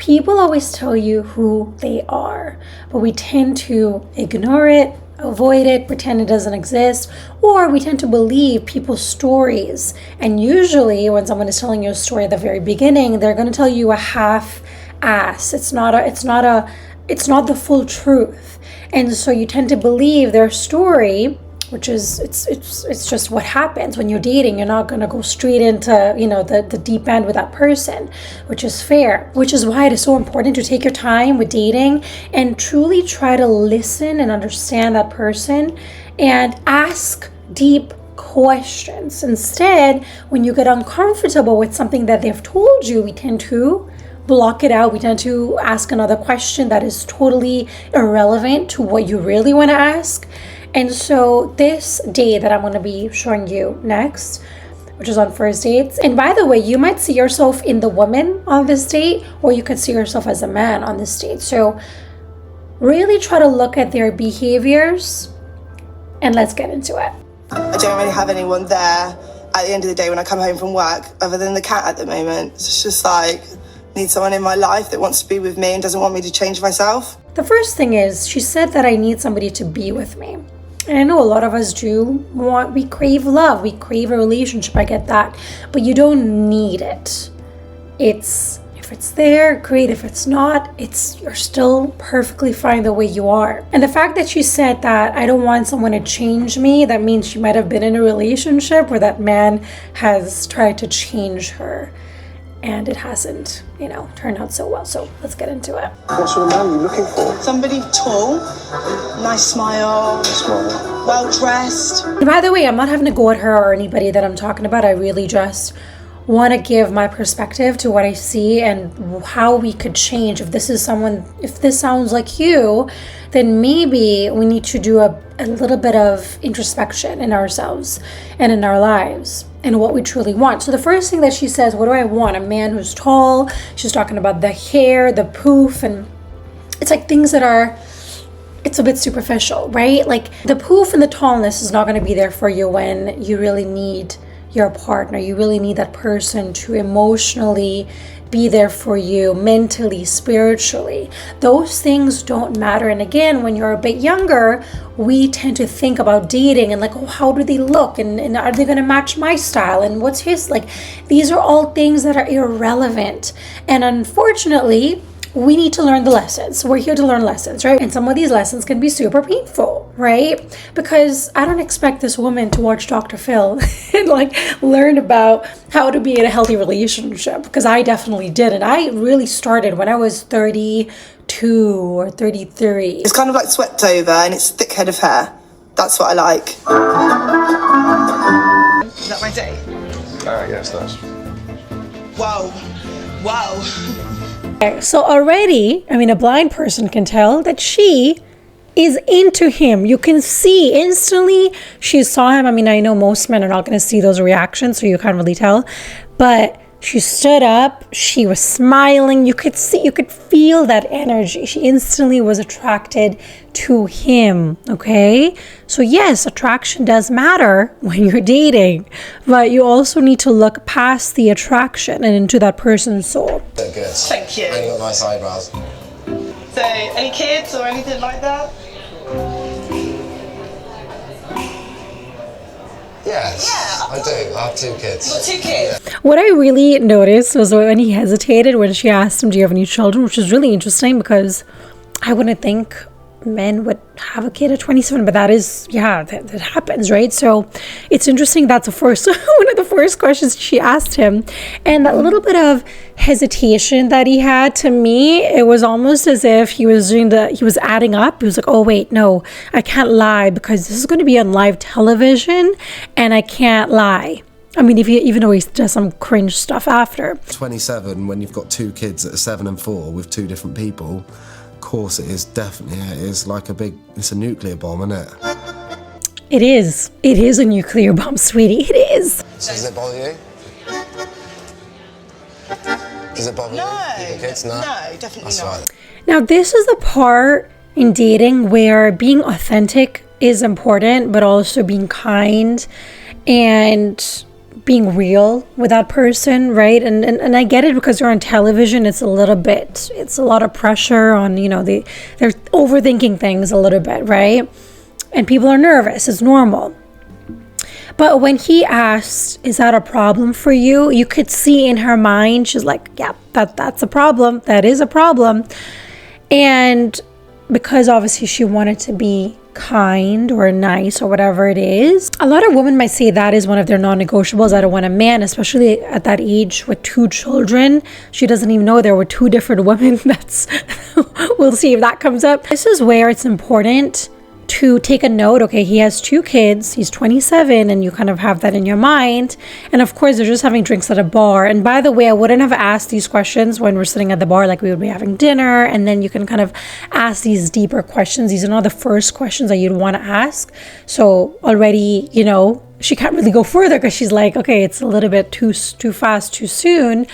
People always tell you who they are, but we tend to ignore it, avoid it, pretend it doesn't exist, or we tend to believe people's stories. And usually when someone is telling you a story at the very beginning, they're going to tell you a half-ass. It's not the full truth. And so you tend to believe their story, which is it's just what happens when you're dating. You're not going to go straight into, you know, the deep end with that person, which is fair, which is why it is so important to take your time with dating and truly try to listen and understand that person and ask deep questions. Instead, when you get uncomfortable with something that they've told you, we tend to block it out. We tend to ask another question that is totally irrelevant to what you really want to ask. And so this date that I'm going to be showing you next, which is on first dates. And by the way, you might see yourself in the woman on this date, or you could see yourself as a man on this date. So really try to look at their behaviors and let's get into it. I don't really have anyone there at the end of the day when I come home from work other than the cat at the moment. It's just like, need someone in my life that wants to be with me and doesn't want me to change myself. The first thing is, she said that I need somebody to be with me. And I know a lot of us we crave love, we crave a relationship, I get that. But you don't need it. If it's there, great. If it's not, you're still perfectly fine the way you are. And the fact that she said that I don't want someone to change me, that means she might have been in a relationship where that man has tried to change her. And it hasn't, turned out so well. So let's get into it. What sort of man are you looking for? Somebody tall, nice smile, well-dressed. By the way, I'm not having to go at her or anybody that I'm talking about. I really just want to give my perspective to what I see and how we could change. If this sounds like you, then maybe we need to do a little bit of introspection in ourselves and in our lives and what we truly want. So the first thing that she says, what do I want? A man who's tall. She's talking about the hair, the poof, and it's like things that it's a bit superficial, right? Like the poof and the tallness is not going to be there for you when you really need your partner. You really need that person to emotionally be there for you, mentally, spiritually. Those things don't matter. And again, when you're a bit younger, we tend to think about dating and like, oh, how do they look? And are they going to match my style? And what's his? Like, these are all things that are irrelevant. And unfortunately, we need to learn the lessons. We're here to learn lessons, right? And some of these lessons can be super painful, right? Because I don't expect this woman to watch Dr. Phil and like learn about how to be in a healthy relationship, because I definitely did. And I really started when I was 32 or 33. It's kind of like swept over and it's a thick head of hair. That's what I like. Is that my date? Yes, that's. Wow. So already, a blind person can tell that she is into him. You can see instantly she saw him. I know most men are not going to see those reactions, so you can't really tell. But she stood up, she was smiling. You could feel that energy. She instantly was attracted to him, okay? So yes, attraction does matter when you're dating, but you also need to look past the attraction and into that person's soul. They're good. Thank you. And you got nice eyebrows. So, any kids or anything like that? Yes, yeah, I do. I have 2 kids. Got 2 kids? Yeah. What I really noticed was when he hesitated when she asked him, do you have any children? Which is really interesting because I wouldn't think men would have a kid at 27, but that happens, right? So it's interesting. That's one of the first questions she asked him. And that little bit of hesitation that he had, to me, it was almost as if he was adding up. He was like, oh wait, no, I can't lie because this is going to be on live television and I can't lie. Even though he does some cringe stuff after. 27, when you've got 2 kids that are 7 and 4 with 2 different people, of course it is definitely, it's a nuclear bomb, isn't it? It is a nuclear bomb, sweetie, it is. So does it bother you? Does it bother you? Your kids? No, definitely That's not. Right. Now this is the part in dating where being authentic is important, but also being kind and being real with that person, right? And I get it, because you're on television, it's a lot of pressure on, they're overthinking things a little bit, right? And people are nervous, it's normal. But when he asked, is that a problem for you? You could see in her mind, she's like, yeah, that's a problem. That is a problem. And because obviously she wanted to be kind or nice or whatever it is, a lot of women might say that is one of their non-negotiables. I don't want a man, especially at that age with 2 children. She doesn't even know there were 2 different women. We'll see if that comes up. This is where it's important to take a note. Okay, he has 2 kids, he's 27, and you kind of have that in your mind. And of course, they're just having drinks at a bar. And by the way, I wouldn't have asked these questions when we're sitting at the bar, like we would be having dinner, and then you can kind of ask these deeper questions. These are not the first questions that you'd want to ask. So already, she can't really go further, because she's like, okay, it's a little bit too fast, too soon.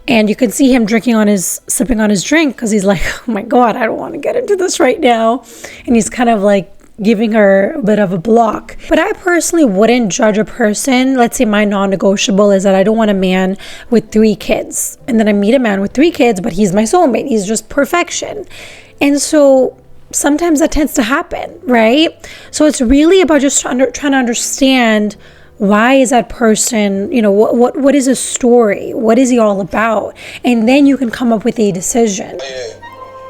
And you can see him sipping on his drink, because he's like, oh my God, I don't want to get into this right now. And he's kind of like giving her a bit of a block. But I personally wouldn't judge a person. Let's say my non-negotiable is that I don't want a man with 3 kids. And then I meet a man with 3 kids, but he's my soulmate. He's just perfection. And so sometimes that tends to happen, right? So it's really about just trying to understand, why is that person, what is his story? What is he all about? And then you can come up with a decision. Oh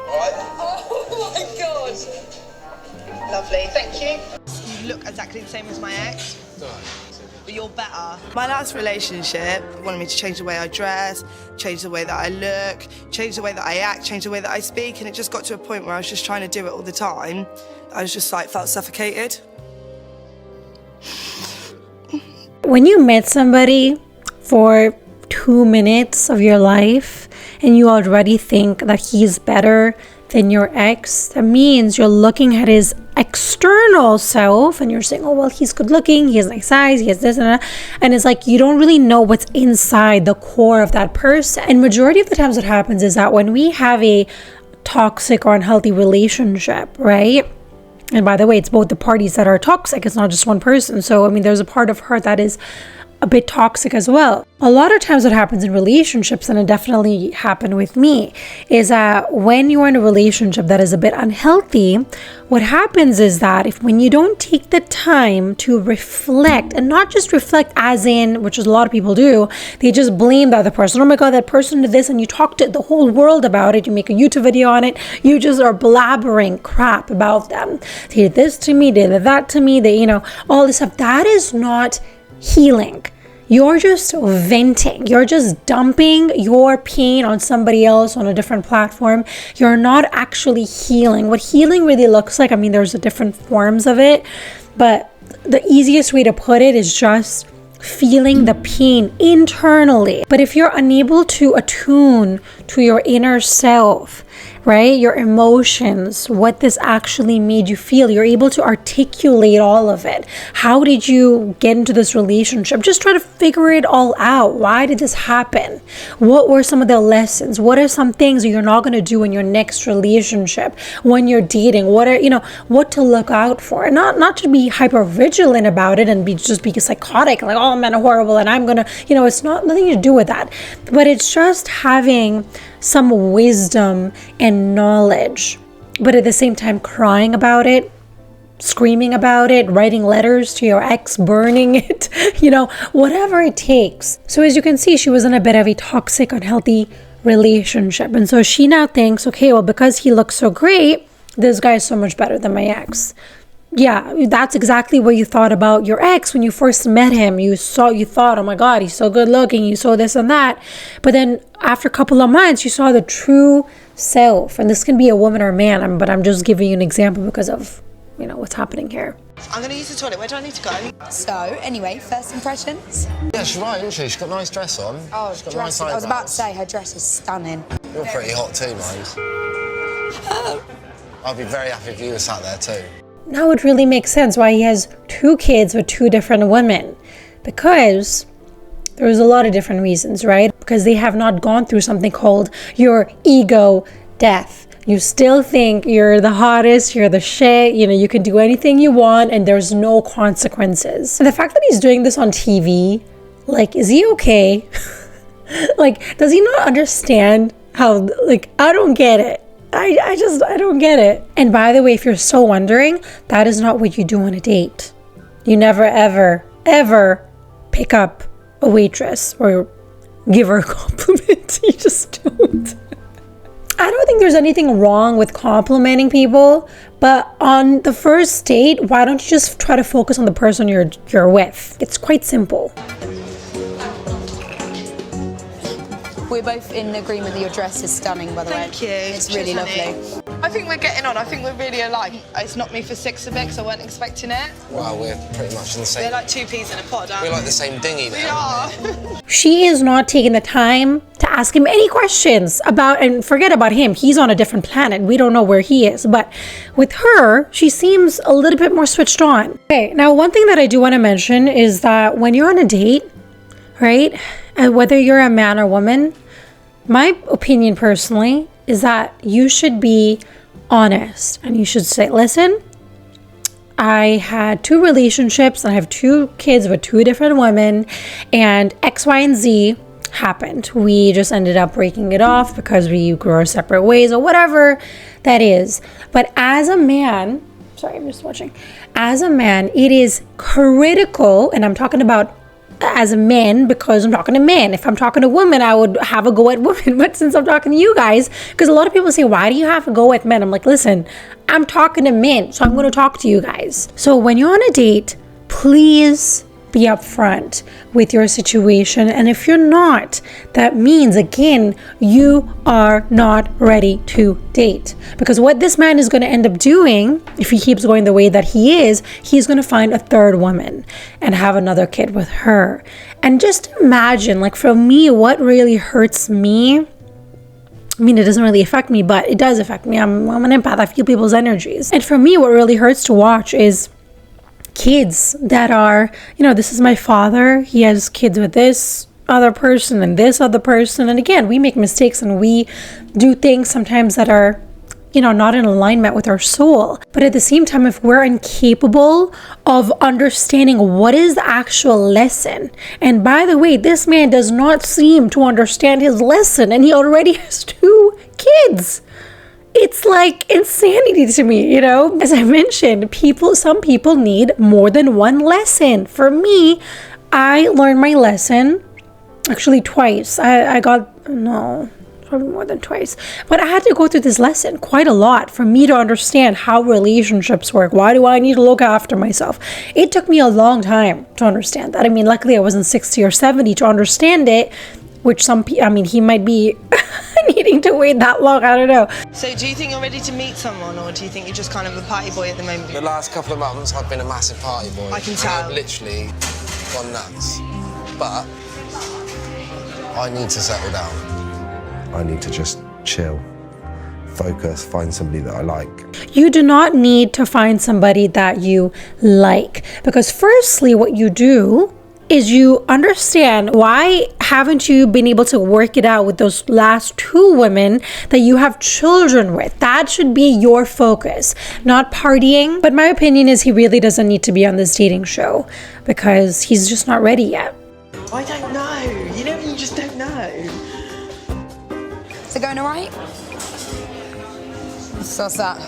my God. Lovely, thank you. You look exactly the same as my ex, but you're better. My last relationship wanted me to change the way I dress, change the way that I look, change the way that I act, change the way that I speak, and it just got to a point where I was just trying to do it all the time. I was just felt suffocated. When you met somebody for 2 minutes of your life and you already think that he's better than your ex, that means you're looking at his external self and you're saying, oh, well, he's good looking, he has nice eyes, he has this and that. And it's like, you don't really know what's inside the core of that person. And majority of the times what happens is that when we have a toxic or unhealthy relationship, right? And by the way, it's both the parties that are toxic. It's not just one person. So, there's a part of her that is a bit toxic as well. A lot of times what happens in relationships, and it definitely happened with me, is that when you're in a relationship that is a bit unhealthy, what happens is that when you don't take the time to reflect, and not just reflect as in, which is a lot of people do, they just blame the other person. Oh my God, that person did this, and you talk to the whole world about it. You make a YouTube video on it. You just are blabbering crap about them. They did this to me, they did that to me, all this stuff. That is not healing. You're just venting. You're just dumping your pain on somebody else on a different platform. You're not actually healing. What healing really looks like, there's different forms of it, but the easiest way to put it is just feeling the pain internally. But if you're unable to attune to your inner self, right, your emotions, what this actually made you feel, you're able to articulate all of it. How did you get into this relationship? Just try to figure it all out. Why did this happen? What were some of the lessons? What are some things that you're not going to do in your next relationship, when you're dating? What are, what to look out for? And not to be hyper vigilant about it and be psychotic, like, oh, men are horrible and I'm gonna, it's nothing to do with that. But it's just having some wisdom and knowledge, but at the same time crying about it, screaming about it, writing letters to your ex, burning it, whatever it takes. So as you can see, she was in a bit of a toxic, unhealthy relationship. And so she now thinks, okay, well, because he looks so great, this guy is so much better than my ex. Yeah, that's exactly what you thought about your ex when you first met him. You thought, oh my God, he's so good looking, you saw this and that. But then after a couple of months, you saw the true self. And this can be a woman or a man, but I'm just giving you an example because of, what's happening here. I'm going to use the toilet. Where do I need to go? So, anyway, first impressions? Yeah, she's right, isn't she? She's got a nice dress on. Oh, she's got dress. nice I was about to say, her dress is stunning. You're pretty hot too, mate. I'd be very happy if you were sat there too. Now it really makes sense why he has 2 kids with 2 different women. Because there's a lot of different reasons, right? Because they have not gone through something called your ego death. You still think you're the hottest, you're the shit, you can do anything you want and there's no consequences. And the fact that he's doing this on TV, Like, is he okay? Like, does he not understand how, like, I don't get it. I don't get it. And by the way, if you're still wondering, that is not what you do on a date. You never, ever, ever pick up a waitress or give her a compliment. You just don't. I don't think there's anything wrong with complimenting people, but on the first date, why don't you just try to focus on the person you're with? It's quite simple. We're both in agreement that your dress is stunning, by the way. Thank you. It's really lovely. I think we're getting on. I think we're really alike. It's knocked me for 6 a bit because I weren't expecting it. Well, we're pretty much in the same... We're like 2 peas in a pod, aren't we? We're like the same dinghy now. We are. She is not taking the time to ask him any questions about, and forget about him. He's on a different planet. We don't know where he is. But with her, she seems a little bit more switched on. Okay, now one thing that I do want to mention is that when you're on a date, right, and whether you're a man or woman, my opinion personally is that you should be honest and you should say, listen, I had 2 relationships and I have 2 kids with 2 different women, and X, Y, and Z happened. We just ended up breaking it off because we grew our separate ways or whatever that is. But as a man, sorry, I'm just watching. As a man, it is critical, and I'm talking about as a man because I'm talking to men. If I'm talking to women, I would have a go at women. But since I'm talking to you guys, because a lot of people say, why do you have to go at men? I'm like, listen, I'm talking to men, so I'm going to talk to you guys. So when you're on a date, please be upfront with your situation. And if you're not, that means, again, you are not ready to date. Because what this man is going to end up doing, if he keeps going the way that he is, he's going to find a 3rd woman and have another kid with her. And just imagine, like, for me, what really hurts me, I mean, it doesn't really affect me, but it does affect me. I'm an empath. I feel people's energies. And for me, what really hurts to watch is kids that are, you know, this is my father. He has kids with this other person and this other person. And again, we make mistakes and we do things sometimes that are, you know, not in alignment with our soul. But at the same time, if we're incapable of understanding what is the actual lesson, and by the way, this man does not seem to understand his lesson and he already has 2 kids. It's like insanity to me, you know? As I mentioned, some people need more than 1 lesson. For me, I learned my lesson actually twice. Probably more than twice. But I had to go through this lesson quite a lot for me to understand how relationships work. Why do I need to look after myself? It took me a long time to understand that. I mean, luckily I wasn't 60 or 70 to understand it, which some people, I mean, he might be needing to wait that long. I don't know. So do you think you're ready to meet someone, or do you think you're just kind of a party boy at the moment? The last couple of months, I've been a massive party boy. I can tell. I've literally gone nuts. But I need to settle down. I need to just chill, focus, find somebody that I like. You do not need to find somebody that you like, because firstly, what you do is you understand, why haven't you been able to work it out with those last 2 women that you have children with? That should be your focus, not partying. But my opinion is he really doesn't need to be on this dating show because he's just not ready yet. I don't know. You know, you just don't know. Is it going all right? So what's that?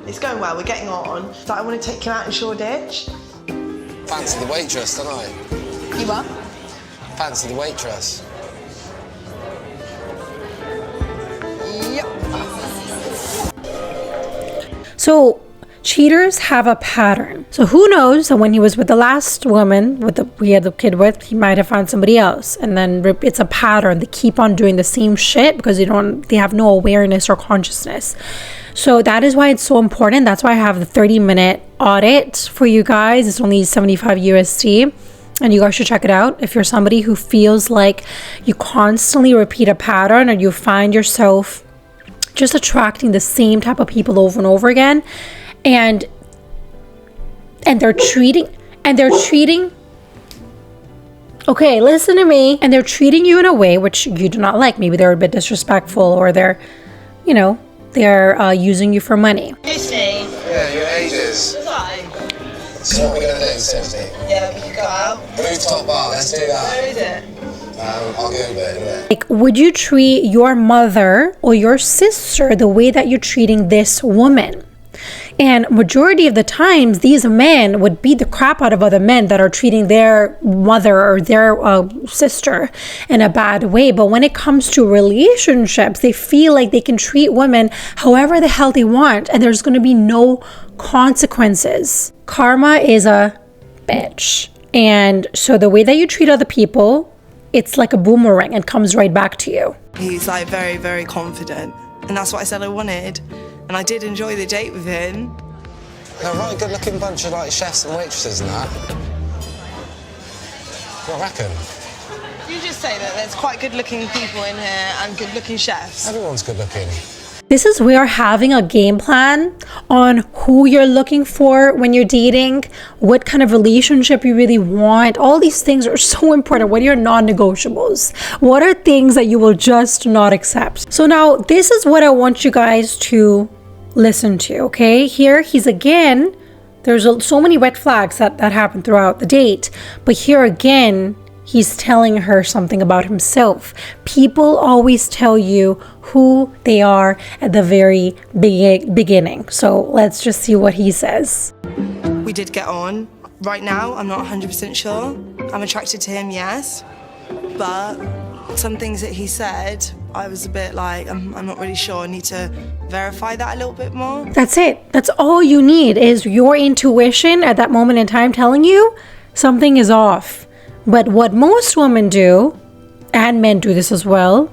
It's going well. We're getting on. So I want to take you out in Shoreditch. Fancy the waitress, don't I? You what? Fancy the waitress. Yep. So cheaters have a pattern. So who knows that when he was with the last woman he had the kid with, he might have found somebody else. And then it's a pattern. They keep on doing the same shit because they have no awareness or consciousness. So that is why it's so important. That's why I have the 30-minute audit for you guys. It's only 75 USD. And you guys should check it out. If you're somebody who feels like you constantly repeat a pattern, or you find yourself just attracting the same type of people over and over again, and they're treating okay, listen to me, and they're treating you in a way which you do not like. Maybe they're a bit disrespectful, or they're, you know, they're using you for money. Lucy. Yeah, your ages. So what are we going to do, Susie? Yeah, we could go out. Rooftop bar, let's do that. Where is it? I'll Google it in a minute. Like, would you treat your mother or your sister the way that you're treating this woman? And majority of the times, these men would beat the crap out of other men that are treating their mother or their sister in a bad way. But when it comes to relationships, they feel like they can treat women however the hell they want, and there's going to be no consequences. Karma is a bitch. And so the way that you treat other people, it's like a boomerang and comes right back to you. He's like very, very confident. And that's what I said I wanted. And I did enjoy the date with him. They're a right good looking bunch of like chefs and waitresses and that. What I reckon? You just say that there's quite good looking people in here and good looking chefs. Everyone's good looking. This is where having a game plan on who you're looking for when you're dating, what kind of relationship you really want, all these things are so important. What are your non-negotiables? What are things that you will just not accept? So now this is what I want you guys to listen to, okay? Here he's again, there's so many red flags that happen throughout the date, but here again, he's telling her something about himself. People always tell you who they are at the very beginning. So let's just see what he says. We did get on. Right now, I'm not 100% sure. I'm attracted to him, yes. But some things that he said, I was a bit like, I'm not really sure. I need to verify that a little bit more. That's it. That's all you need is your intuition at that moment in time telling you something is off. But what most women do, and men do this as well,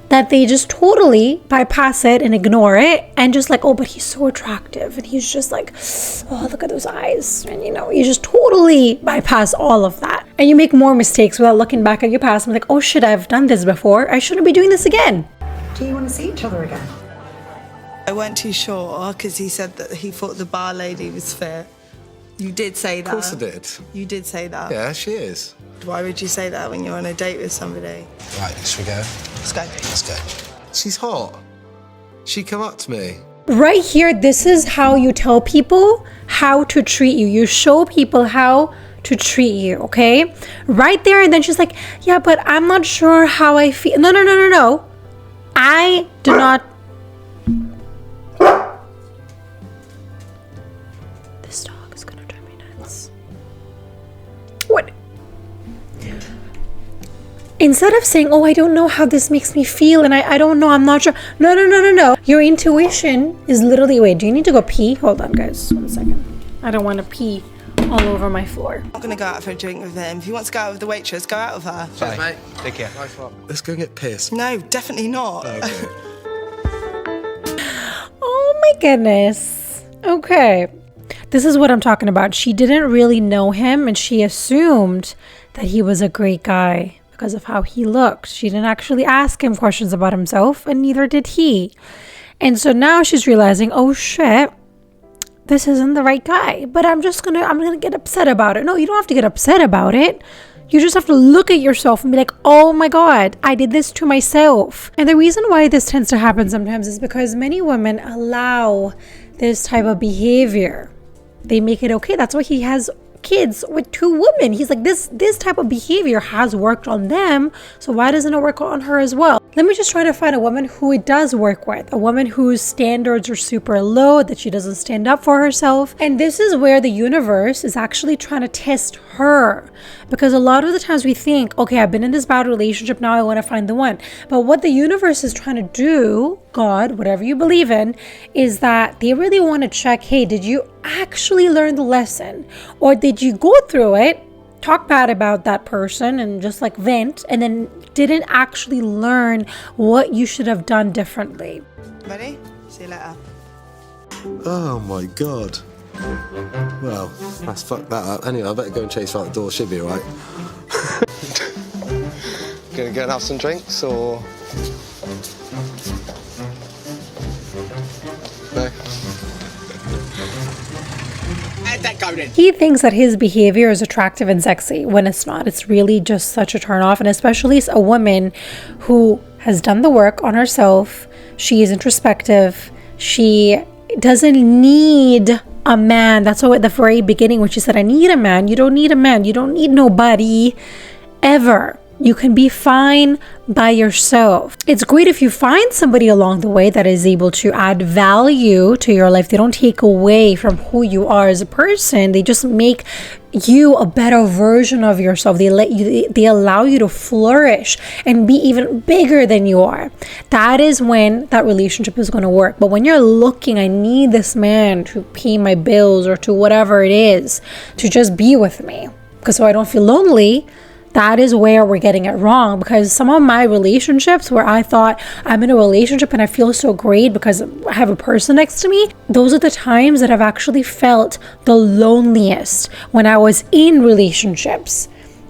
that they just totally bypass it and ignore it and just like, oh, but he's so attractive. And he's just like, oh, look at those eyes. And you just totally bypass all of that. And you make more mistakes without looking back at your past and like, oh shit, I've done this before. I shouldn't be doing this again. Do you want to see each other again? I weren't too sure because he said that he thought the bar lady was fit. You did say that. Of course I did. You did say that. Yeah, she is. Why would you say that when you're on a date with somebody? Right, should we go? Let's go. Let's go. She's hot. She come up to me. Right here, this is how you tell people how to treat you. You show people how to treat you, okay? Right there, and then she's like, yeah, but I'm not sure how I feel. No. I do not. This dog is gonna drive me nuts. What? Instead of saying, oh, I don't know how this makes me feel and I don't know, I'm not sure. No. Your intuition is literally, wait, do you need to go pee? Hold on, guys, 1 second. I don't want to pee all over my floor. I'm not going to go out for a drink with him. If he wants to go out with the waitress, go out with her. Cheers, mate. Take care. Let's go get pissed. No, definitely not. Okay. Oh my goodness. Okay. This is what I'm talking about. She didn't really know him and she assumed that he was a great guy because of how he looked. She didn't actually ask him questions about himself and neither did he. And so now she's realizing, oh shit, this isn't the right guy. But I'm gonna get upset about it. No, you don't have to get upset about it. You just have to look at yourself and be like, oh my God, I did this to myself. And the reason why this tends to happen sometimes is because many women allow this type of behavior. They make it okay. That's why he has kids with 2 women. He's like, this type of behavior has worked on them, so why doesn't it work on her as well? Let me just try to find a woman who it does work with, a woman whose standards are super low, that she doesn't stand up for herself. And this is where the universe is actually trying to test her, because a lot of the times we think, okay, I've been in this bad relationship, now I want to find the one. But what the universe is trying to do, God, whatever you believe in, is that they really want to check, hey, did you actually learn the lesson? Or did you go through it, talk bad about that person and just like vent, and then didn't actually learn what you should have done differently? Ready? See you later. Oh my God. Well, let's fuck that up. Anyway, I better go and chase her out the door. She'll be alright. Gonna go and have some drinks, or...? No? He thinks that his behavior is attractive and sexy when it's not. It's really just such a turn off, and especially a woman who has done the work on herself. She is introspective. She doesn't need a man. That's what at the very beginning when she said, I need a man. You don't need a man. You don't need nobody ever. You can be fine by yourself. It's great if you find somebody along the way that is able to add value to your life. They don't take away from who you are as a person. They just make you a better version of yourself. They allow you to flourish and be even bigger than you are. That is when that relationship is going to work. But when you're looking, I need this man to pay my bills or to whatever it is, to just be with me, because so I don't feel lonely. That is where we're getting it wrong, because some of my relationships where I thought I'm in a relationship and I feel so great because I have a person next to me, those are the times that I've actually felt the loneliest, when I was in relationships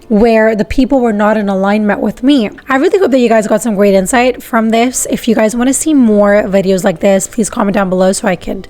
where the people were not in alignment with me. I really hope that you guys got some great insight from this. If you guys want to see more videos like this, please comment down below so I can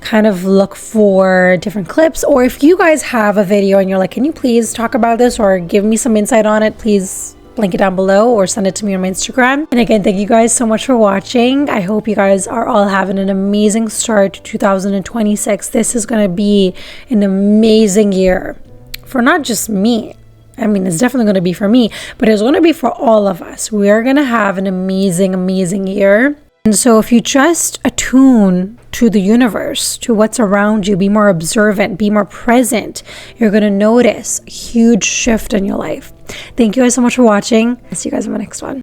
kind of look for different clips. Or if you guys have a video and you're like, can you please talk about this or give me some insight on it, please link it down below or send it to me on my Instagram. And again, thank you guys so much for watching. I hope you guys are all having an amazing start to 2026. This is going to be an amazing year for not just me. I mean, it's definitely going to be for me, but it's going to be for all of us. We are going to have an amazing, amazing year. And so if you just attune to the universe, to what's around you, be more observant, be more present, you're going to notice a huge shift in your life. Thank you guys so much for watching. I'll see you guys in the next one.